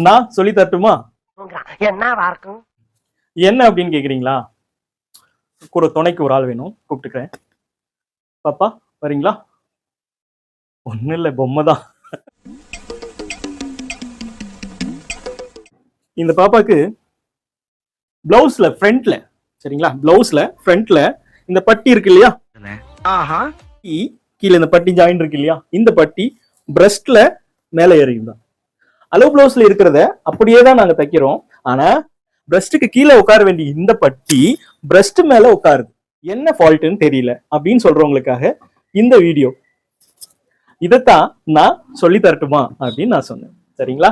நான் சொல்லி தரட்டுமா? என்ன என்ன அப்படின்னு கேக்குறீங்களா? கூட துணைக்கு ஒரு ஆள் வேணும், கூப்பிட்டுக்கிறேன். பாப்பா வரீங்களா? ஒண்ணும் இல்ல, பொம்மை தான். இந்த பாப்பாக்கு பிளவுஸ்ல ஃப்ரண்ட்ல, சரிங்களா, பிளவுஸ்ல ஃப்ரண்ட்ல இந்த பட்டி இருக்கு இல்லையா, கீழே இந்த பட்டி ஜாயின் இருக்கு இல்லையா, இந்த பட்டி பிரஸ்ட்ல மேல ஏறிதான். அளவு பிளவுஸ்ல இருக்கிறத அப்படியே தான் நாங்க தைக்கிறோம். ஆனா பிரஸ்டுக்கு கீழே உட்கார வேண்டிய இந்த பட்டி பிரஸ்ட் மேல உட்காருது. என்ன ஃபால்ட்னு தெரியல அப்படின்னு சொல்றவங்களுக்காக இந்த வீடியோ. இதைத்தான் நான் சொல்லி தரட்டுமா அப்படின்னு நான் சொன்னேன். சரிங்களா?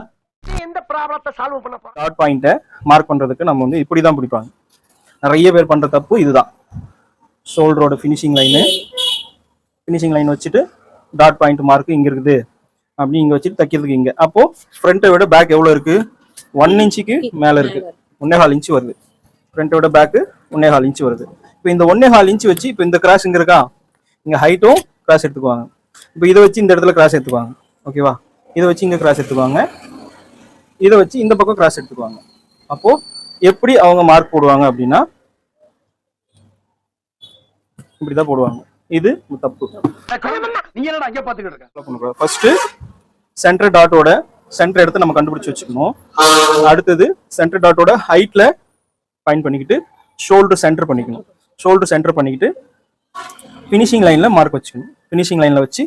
எந்த ப்ராப்ளத்தை சால்வ் பண்ண போறோம்? டாட் பாயிண்ட்டை மார்க் பண்றதுக்கு நம்ம வந்து இப்படிதான் பிடிப்பாங்க. நிறைய பேர் பண்ற தப்பு இதுதான். ஷோல்டரோட ஃபினிஷிங் லைன் வச்சுட்டு டாட் பாயிண்ட் மார்க் இங்க இருக்குது அப்படி இங்க வச்சுட்டு தைக்கிறதுக்கு இங்க. அப்போ ஃப்ரண்ட்டை விட பேக் எவ்வளவு இருக்கு? 1 இன்ச்சுக்கு மேல இருக்கு. 1.25 இன்ச்சு வருது. ஃப்ரண்ட்டை விட பேக்கு 1.25 இன்ச்சு வருது. இப்போ இந்த 1.25 இன்ச்சு வச்சு இப்போ இந்த கிராஸ் இங்க இருக்கா, இங்க ஹைட்டும் கிராஸ் எடுத்துக்குவாங்க. இப்போ இதை வச்சு இந்த இடத்துல கிராஸ் எடுத்துக்குவாங்க. ஓகேவா? இதை வச்சு இங்க கிராஸ் எடுத்துக்குவாங்க, இதை வச்சு இந்த பக்கம் கிராஸ் எடுத்துக்குவாங்க. அப்போ எப்படி அவங்க மார்க் போடுவாங்க அப்படின்னா இப்படிதான் போடுவாங்க. இது தப்பு. ஃபர்ஸ்ட் சென்டர் டாட்டோட சென்டர் எடுத்து நம்ம கண்டுபிடிச்சு வச்சுக்கணும். அடுத்தது சென்டர் டாட்டோட ஹைட்ல பாயிண்ட் பண்ணிக்கிட்டு ஷோல்டர் சென்டர் பண்ணிக்கணும். ஷோல்டர் சென்டர் பண்ணிக்கிட்டு ஃபினிஷிங் லைன்ல மார்க் வச்சுக்கணும். ஃபினிஷிங் லைன்ல வச்சு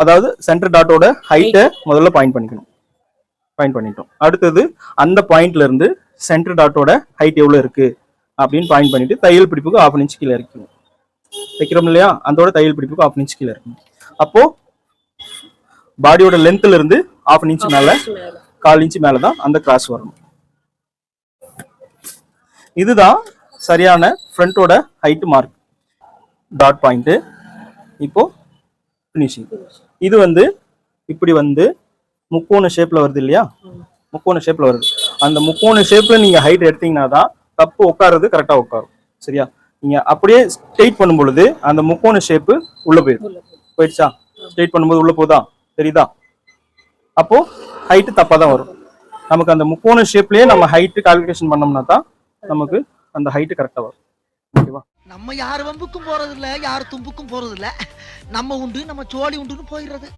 அதாவது சென்டர் டாட்டோட ஹைட்டை முதல்ல பாயிண்ட் பண்ணிக்கணும். பாயிண்ட் பண்ணிட்டோம். அடுத்தது அந்த பாயிண்ட்ல இருந்து சென்டர் டாட்டோட ஹைட் எவ்வளவு இருக்கு அப்படின்னு பாயிண்ட் பண்ணிட்டு தையல் பிடிப்புக்கு 1/2 இன்ச் கீழே இருக்கணும். தைக்கிறோம் இல்லையா, அதோட தையல் பிடிப்புக்கு 1/2 இன்ச் கீழே இருக்கணும். அப்போ பாடியோட லென்த்ல இருந்து 1/2 இன்ச் மேல, 1/4 இன்ச் மேலதான் அந்த கிராஸ் வரணும். இதுதான் சரியான ஃப்ரண்டோட ஹைட் மார்க். Dot point. இப்போ ஃபினிஷிங். இது வந்து இப்படி வந்து முக்கோண ஷேப்ல வருது இல்லையா, முக்கோண ஷேப்ல வருது. அந்த முக்கோண ஷேப்ல நீங்க ஹைட் எடுத்தீங்கன்னா தான் தப்பு உட்காருறது கரெக்டா உட்காரும். சரியா? நீங்க அப்படியே ஸ்ட்ரெயிட் பண்ணும் பொழுது அந்த முக்கோண ஷேப்பு உள்ள போயிடுச்சா? ஸ்ட்ரெயிட் பண்ணும்போது உள்ள போதா, தெரியுதா? அப்போ ஹைட் தப்பா தான் வரும். நமக்கு அந்த முக்கோண ஷேப்லயே நம்ம ஹைட் கால்குலேஷன் பண்ணோம்னா தான் நமக்கு அந்த ஹைட் கரெக்டா வரும். ஓகேவா? நம்ம யார் வம்புக்கும் போறது இல்ல, யார் தும்புக்கும் போறது இல்ல. நம்ம உண்டு நம்ம சோழி உண்டுன்னு போயிடுறது.